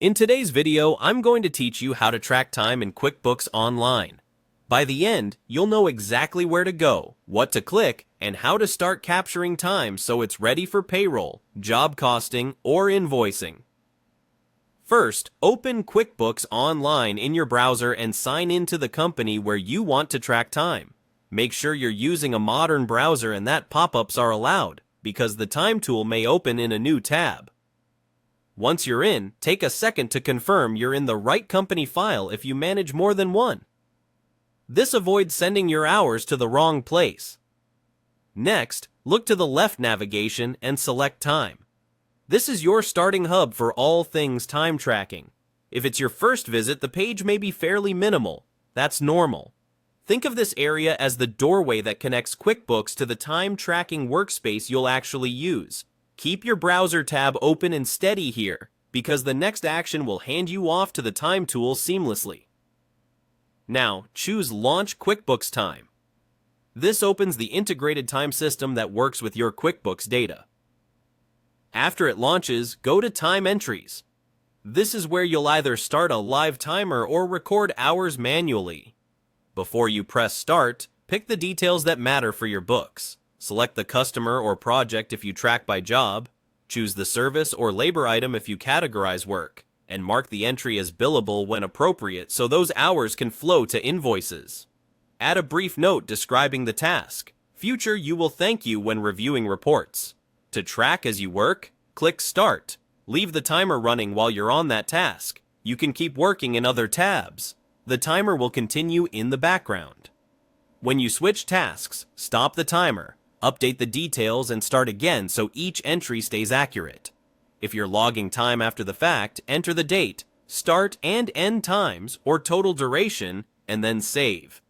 In today's video, I'm going to teach you how to track time in QuickBooks Online. By the end, you'll know exactly where to go, what to click, and how to start capturing time so it's ready for payroll, job costing, or invoicing. First, open QuickBooks Online in your browser and sign into the company where you want to track time. Make sure you're using a modern browser and that pop-ups are allowed, because the time tool may open in a new tab. Once you're in, take a second to confirm you're in the right company file if you manage more than one. This avoids sending your hours to the wrong place. Next, look to the left navigation and select Time. This is your starting hub for all things time tracking. If it's your first visit, the page may be fairly minimal. That's normal. Think of this area as the doorway that connects QuickBooks to the time tracking workspace you'll actually use. Keep your browser tab open and steady here, because the next action will hand you off to the time tool seamlessly. Now, choose Launch QuickBooks Time. This opens the integrated time system that works with your QuickBooks data. After it launches, go to Time Entries. This is where you'll either start a live timer or record hours manually. Before you press Start, pick the details that matter for your books. Select the customer or project if you track by job, choose the service or labor item if you categorize work, and mark the entry as billable when appropriate so those hours can flow to invoices. Add a brief note describing the task. Future you will thank you when reviewing reports. To track as you work, click Start. Leave the timer running while you're on that task. You can keep working in other tabs. The timer will continue in the background. When you switch tasks, stop the timer. Update the details and start again so each entry stays accurate. If you're logging time after the fact, enter the date, start and end times or total duration, and then save.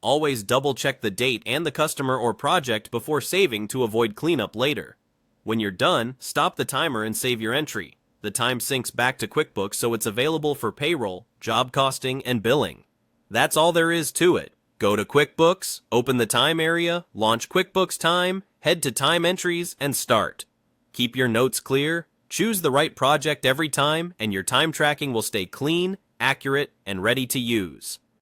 Always double-check the date and the customer or project before saving to avoid cleanup later. When you're done, stop the timer and save your entry. The time syncs back to QuickBooks so it's available for payroll, job costing, and billing. That's all there is to it. Go to QuickBooks, open the Time area, launch QuickBooks Time, head to Time Entries, and start. Keep your notes clear, choose the right project every time, and your time tracking will stay clean, accurate, and ready to use.